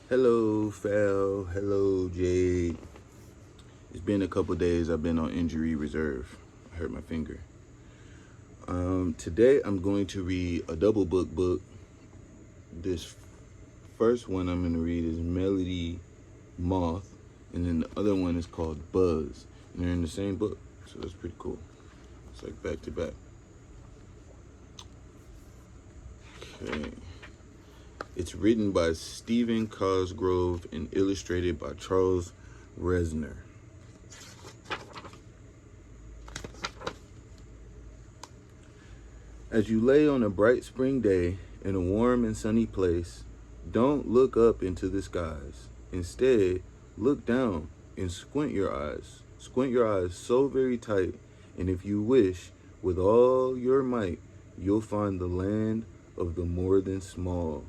Hello, Fal. Hello, Jade. It's been a couple days. I've been on injury reserve. I hurt my finger. Today I'm going to read a double book. This first one I'm going to read is Melody Moth, and then the other one is called Buzz. And they're in the same book, so that's pretty cool. It's like back to back. Okay. It's written by Stephen Cosgrove and illustrated by Charles Resner. As you lay on a bright spring day in a warm and sunny place, don't look up into the skies. Instead, look down and squint your eyes. Squint your eyes so very tight, and if you wish, with all your might, you'll find the land of the more than small.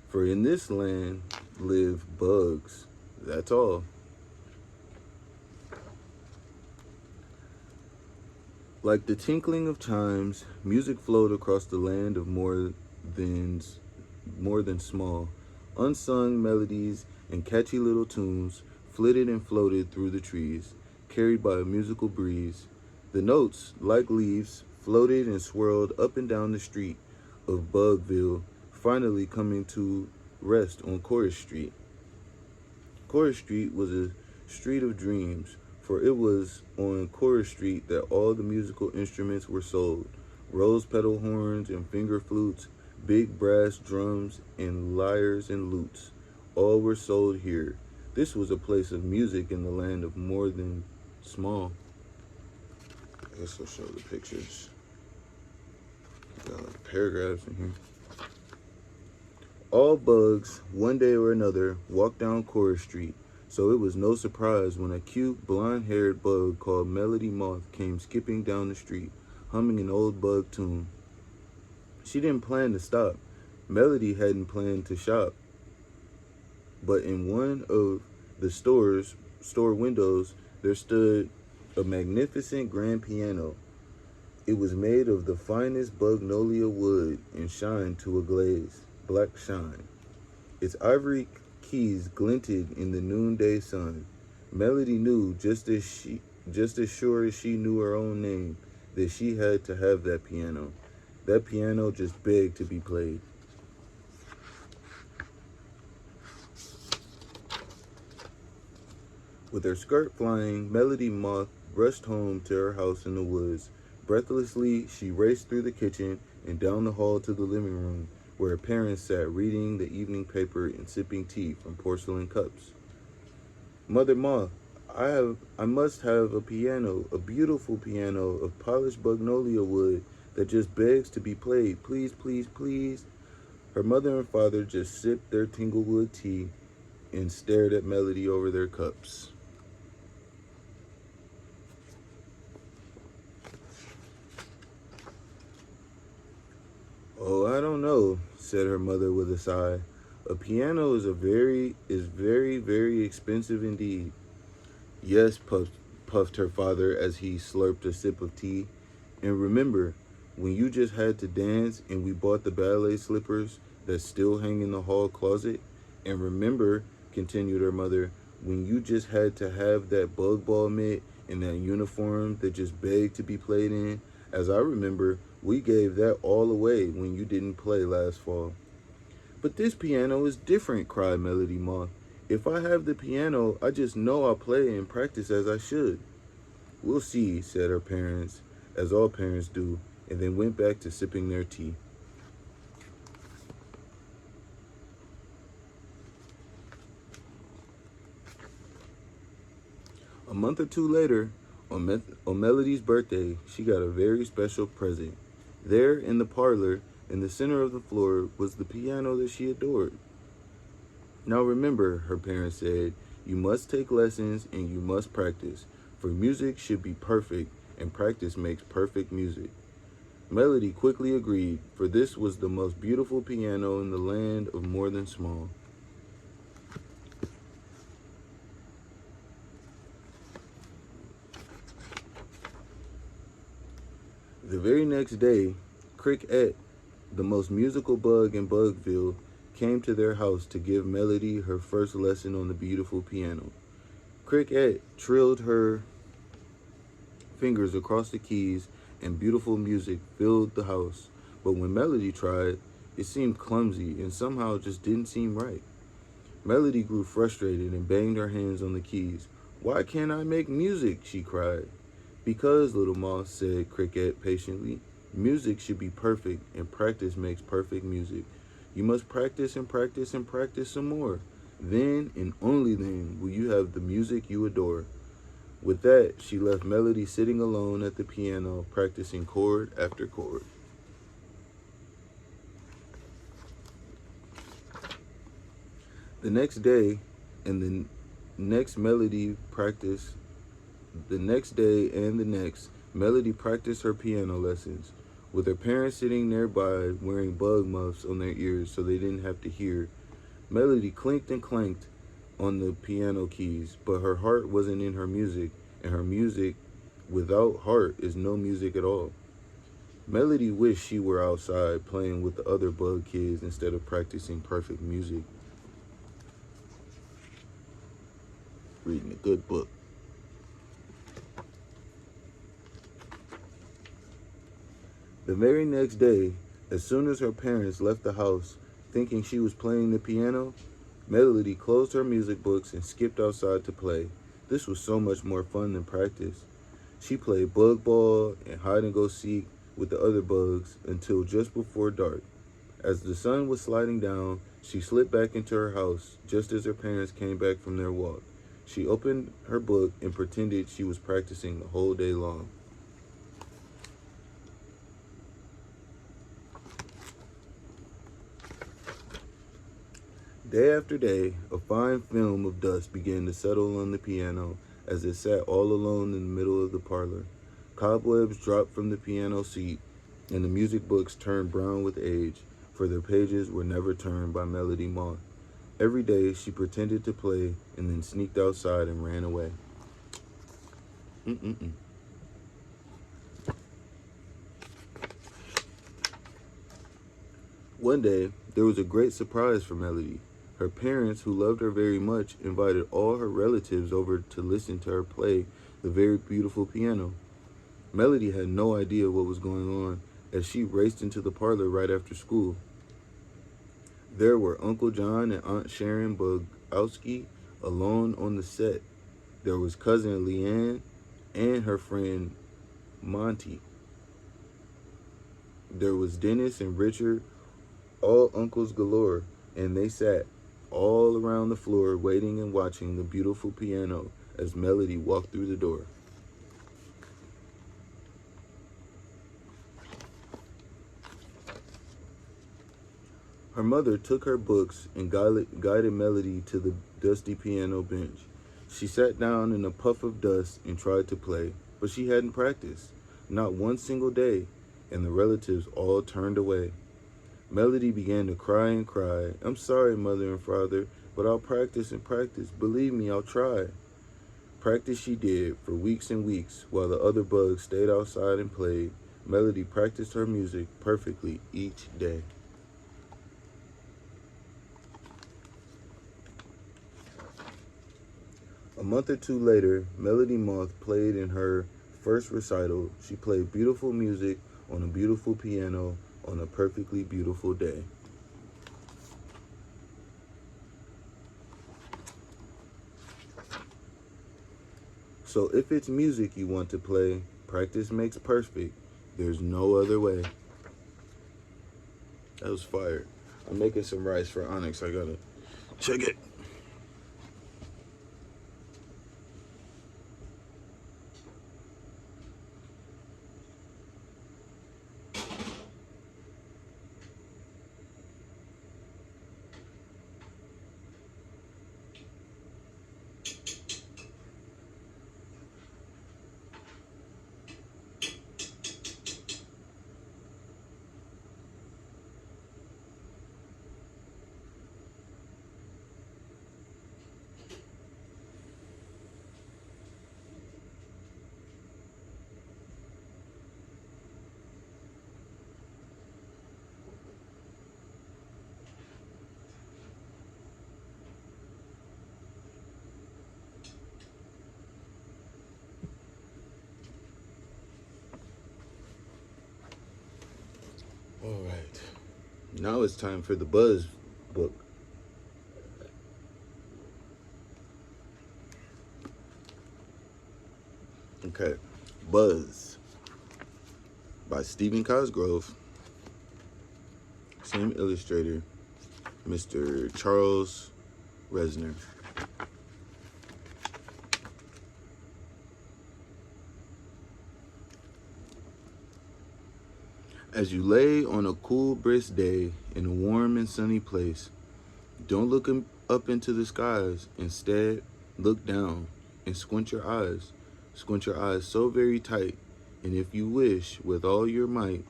For in this land live bugs. That's all. Like the tinkling of chimes, music flowed across the land of than more than small. Unsung melodies and catchy little tunes flitted and floated through the trees, carried by a musical breeze. The notes, like leaves, floated and swirled up and down the street of Bugville, finally coming to rest on Chorus Street. Chorus Street was a street of dreams, for it was on Chorus Street that all the musical instruments were sold. Rose petal horns and finger flutes, big brass drums and lyres and lutes, all were sold here. This was a place of music in the land of more than small. I guess I'll show the pictures. Got like paragraphs in here. All bugs, one day or another, walked down Chorus Street, so it was no surprise when a cute, blonde-haired bug called Melody Moth came skipping down the street, humming an old bug tune. She didn't plan to stop. Melody hadn't planned to shop. But in one of the store windows, there stood a magnificent grand piano. It was made of the finest Bugnolia wood and shined to a glaze. Black shine. Its ivory keys glinted in the noonday sun. Melody knew, just as sure as she knew her own name, that she had to have that piano. That piano just begged to be played. With her skirt flying, Melody Moth rushed home to her house in the woods. Breathlessly, she raced through the kitchen and down the hall to the living room, where her parents sat reading the evening paper and sipping tea from porcelain cups. Mother Moth, I must have a piano, a beautiful piano of polished Bugnolia wood that just begs to be played. Please, please, please. Her mother and father just sipped their Tanglewood tea and stared at Melody over their cups. Oh, I don't know, said her mother with a sigh. A piano is very, very expensive indeed. Yes, puffed her father as he slurped a sip of tea. And remember, when you just had to dance and we bought the ballet slippers that still hang in the hall closet? And remember, continued her mother, when you just had to have that bug ball mitt and that uniform that just begged to be played in? As I remember, we gave that all away when you didn't play last fall. But this piano is different, cried Melody Moth. If I have the piano, I just know I'll play and practice as I should. We'll see, said her parents, as all parents do, and then went back to sipping their tea. A month or two later, on Melody's birthday, she got a very special present. There in the parlor, in the center of the floor, was the piano that she adored. Now remember, her parents said, you must take lessons and you must practice, for music should be perfect, and practice makes perfect music. Melody quickly agreed, for this was the most beautiful piano in the land of more than small. The very next day, Cricket, the most musical bug in Bugville, came to their house to give Melody her first lesson on the beautiful piano. Cricket trilled her fingers across the keys, and beautiful music filled the house. But when Melody tried, it seemed clumsy and somehow just didn't seem right. Melody grew frustrated and banged her hands on the keys. "Why can't I make music?" she cried. "Because, little moth," said Cricket patiently, "music should be perfect, and practice makes perfect music. You must practice and practice and practice some more. Then, and only then, will you have the music you adore." With that, she left Melody sitting alone at the piano, practicing chord after chord. The next day, and the next Melody practiced The next day and the next, Melody practiced her piano lessons, with her parents sitting nearby wearing bug muffs on their ears so they didn't have to hear. Melody clinked and clanked on the piano keys, but her heart wasn't in her music, and her music without heart is no music at all. Melody wished she were outside playing with the other bug kids instead of practicing perfect music, reading a good book. The very next day, as soon as her parents left the house, thinking she was playing the piano, Melody closed her music books and skipped outside to play. This was so much more fun than practice. She played bug ball and hide and go seek with the other bugs until just before dark. As the sun was sliding down, she slipped back into her house just as her parents came back from their walk. She opened her book and pretended she was practicing the whole day long. Day after day, a fine film of dust began to settle on the piano as it sat all alone in the middle of the parlor. Cobwebs dropped from the piano seat, and the music books turned brown with age, for their pages were never turned by Melody Moth. Every day, she pretended to play and then sneaked outside and ran away. One day, there was a great surprise for Melody. Her parents, who loved her very much, invited all her relatives over to listen to her play the very beautiful piano. Melody had no idea what was going on as she raced into the parlor right after school. There were Uncle John and Aunt Sharon Bogowski alone on the set. There was cousin Leanne and her friend Monty. There was Dennis and Richard, all uncles galore, and they sat all around the floor waiting and watching the beautiful piano as Melody walked through the door. Her mother took her books and guided Melody to the dusty piano bench. She sat down in a puff of dust and tried to play, but she hadn't practiced, not one single day, and the relatives all turned away. Melody began to cry and cry. "I'm sorry, Mother and Father, but I'll practice and practice. Believe me, I'll try." Practice she did for weeks and weeks while the other bugs stayed outside and played. Melody practiced her music perfectly each day. A month or two later, Melody Moth played in her first recital. She played beautiful music on a beautiful piano on a perfectly beautiful day. So if it's music you want to play, practice makes perfect. There's no other way. That was fire. I'm making some rice for Onyx. I gotta check it. Now it's time for the Buzz book. Okay, Buzz by Stephen Cosgrove. Same illustrator, Mr. Charles Resner. As you lay on a cool, brisk day in a warm and sunny place, don't look up into the skies. Instead, look down and squint your eyes. Squint your eyes so very tight, and if you wish with all your might,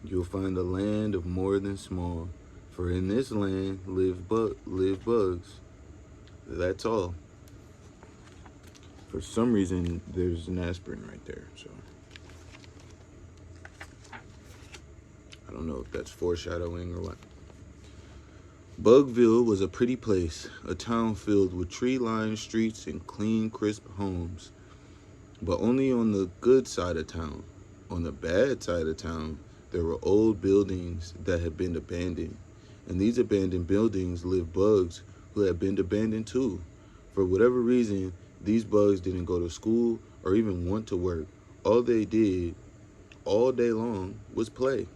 you'll find a land of more than small. For in this land live bugs. That's all. For some reason, there's an aspirin right there, so I don't know if that's foreshadowing or what. Bugville was a pretty place, a town filled with tree-lined streets and clean, crisp homes. But only on the good side of town. On the bad side of town, there were old buildings that had been abandoned. And these abandoned buildings lived bugs who had been abandoned too. For whatever reason, these bugs didn't go to school or even want to work. All they did all day long was play.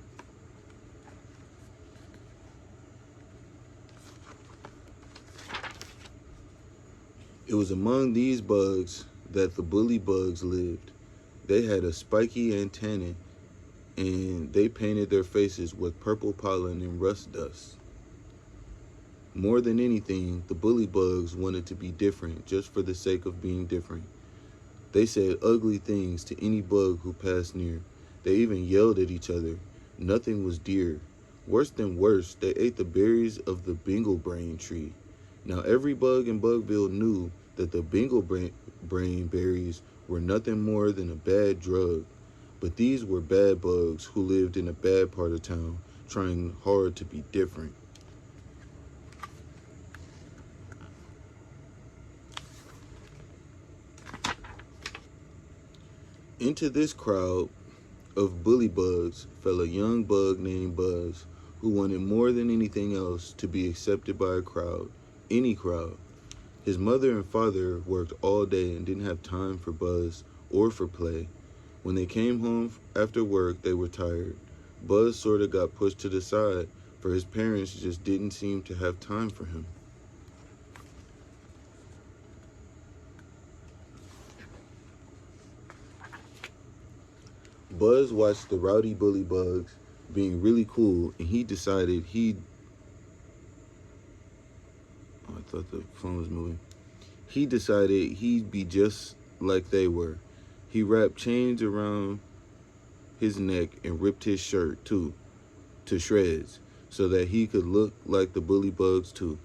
It was among these bugs that the bully bugs lived. They had a spiky antennae, and they painted their faces with purple pollen and rust dust. More than anything, the bully bugs wanted to be different just for the sake of being different. They said ugly things to any bug who passed near. They even yelled at each other. Nothing was dear. Worse than worse, they ate the berries of the binglebrain tree. Now every bug in Bugville knew that the binglebrain berries were nothing more than a bad drug. But these were bad bugs who lived in a bad part of town, trying hard to be different. Into this crowd of bully bugs fell a young bug named Buzz, who wanted more than anything else to be accepted by a crowd, any crowd. His mother and father worked all day and didn't have time for Buzz or for play. When they came home after work, they were tired. Buzz sort of got pushed to the side, for his parents just didn't seem to have time for him. Buzz watched the rowdy bully bugs being really cool, and he decided I thought the phone was moving. He decided he'd be just like they were. He wrapped chains around his neck and ripped his shirt, too, to shreds, so that he could look like the bully bugs, too.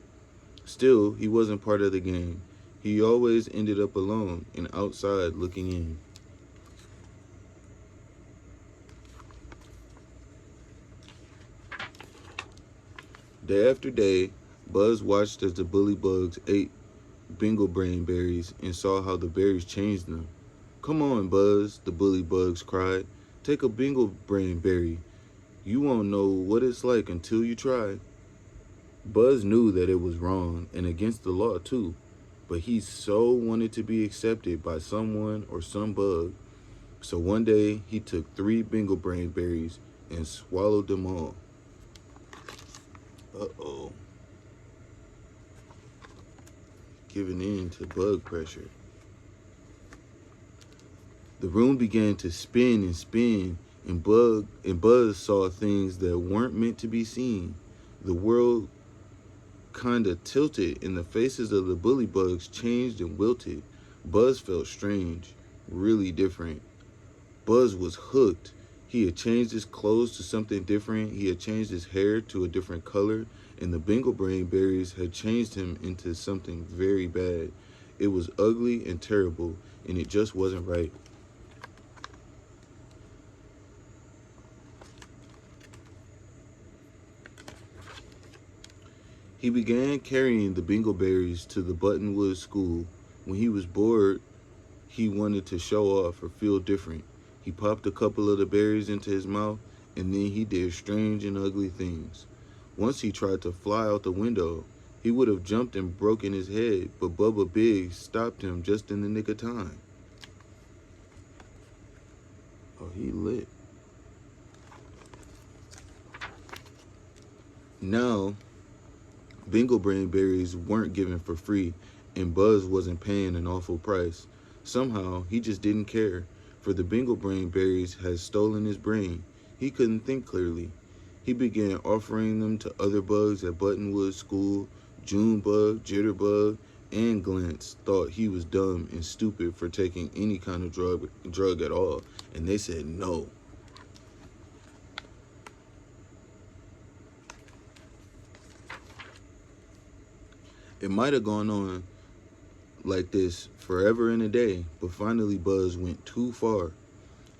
Still, he wasn't part of the game. He always ended up alone and outside looking in. Day after day, Buzz watched as the bully bugs ate binglebrain berries and saw how the berries changed them. "Come on, Buzz," the bully bugs cried. "Take a binglebrain berry. You won't know what it's like until you try." Buzz knew that it was wrong and against the law too, but he so wanted to be accepted by someone or some bug. So one day he took 3 binglebrain berries and swallowed them all. Uh-oh. Giving in to bug pressure. The room began to spin and spin, and Buzz saw things that weren't meant to be seen. The world kinda tilted, and the faces of the bully bugs changed and wilted. Buzz felt strange, really different. Buzz was hooked. He had changed his clothes to something different. He had changed his hair to a different color, and the binglebrain berries had changed him into something very bad. It was ugly and terrible, and it just wasn't right. He began carrying the bingleberries to the Buttonwood School. When he was bored, he wanted to show off or feel different. He popped a couple of the berries into his mouth, and then he did strange and ugly things. Once he tried to fly out the window. He would have jumped and broken his head, but Bubba Big stopped him just in the nick of time. Oh, he lit. Now, Bingo Brain berries weren't given for free, and Buzz wasn't paying an awful price. Somehow, he just didn't care, for the Bingo Brain berries had stolen his brain. He couldn't think clearly. He began offering them to other bugs at Buttonwood School. Junebug, Jitterbug, and Glance thought he was dumb and stupid for taking any kind of drug at all, and they said no. It might have gone on like this forever and a day, but finally Buzz went too far.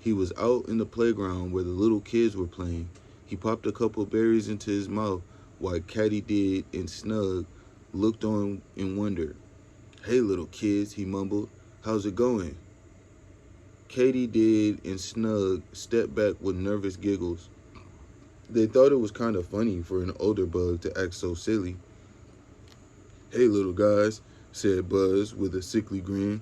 He was out in the playground where the little kids were playing. He popped a couple berries into his mouth while Caddy Did and Snug looked on in wonder. "Hey, little kids," he mumbled. "How's it going?" Katy Did and Snug stepped back with nervous giggles. They thought it was kind of funny for an older bug to act so silly. "Hey, little guys," said Buzz with a sickly grin.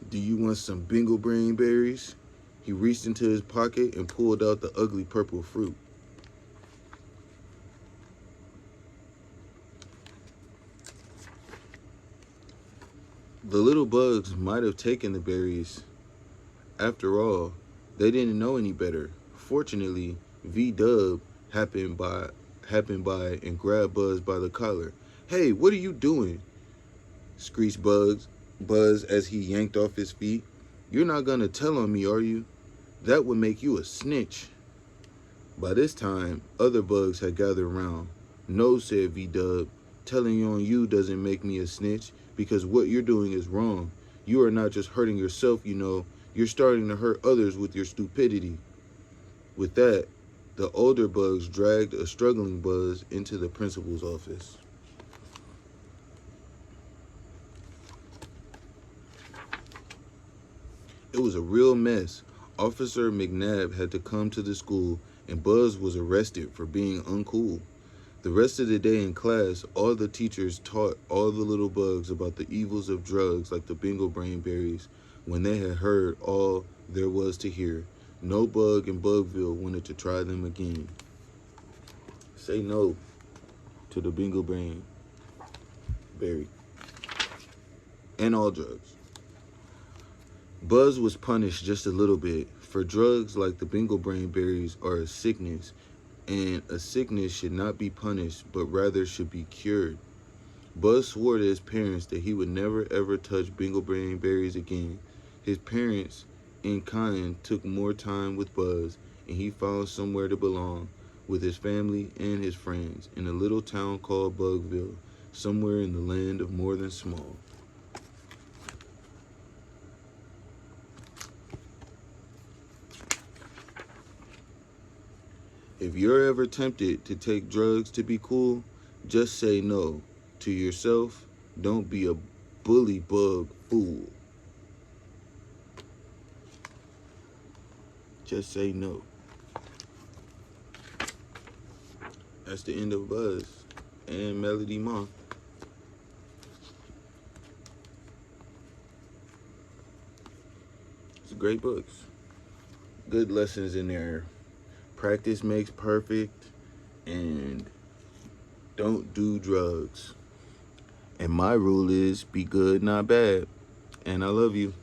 "Do you want some Bingo Brain berries?" He reached into his pocket and pulled out the ugly purple fruit. The little bugs might have taken the berries. After all, they didn't know any better. Fortunately, V-Dub happened by and grabbed Buzz by the collar. "Hey, what are you doing?" screeched Buzz as he yanked off his feet. "You're not gonna tell on me, are you? That would make you a snitch." By this time, other bugs had gathered around. "No," said V-Dub, "telling on you doesn't make me a snitch, because what you're doing is wrong. You are not just hurting yourself, you're starting to hurt others with your stupidity." With that, the older bugs dragged a struggling Buzz into the principal's office. It was a real mess. Officer McNabb had to come to the school, and Buzz was arrested for being uncool. The rest of the day in class, all the teachers taught all the little bugs about the evils of drugs like the Bingo Brain berries. When they had heard all there was to hear, no bug in Bugville wanted to try them again. Say no to the Bingo Brain berry and all drugs. Buzz was punished just a little bit, for drugs like the Bingo Brain berries are a sickness, and a sickness should not be punished, but rather should be cured. Buzz swore to his parents that he would never ever touch Bingo Brain berries again. His parents, in kind, took more time with Buzz, and he found somewhere to belong, with his family and his friends, in a little town called Bugville, somewhere in the land of more than small. If you're ever tempted to take drugs to be cool, just say no. To yourself, don't be a bully bug fool. Just say no. That's the end of Buzz and Melody Moth. It's great books. Good lessons in there. Practice makes perfect, and don't do drugs. And my rule is be good, not bad. And I love you.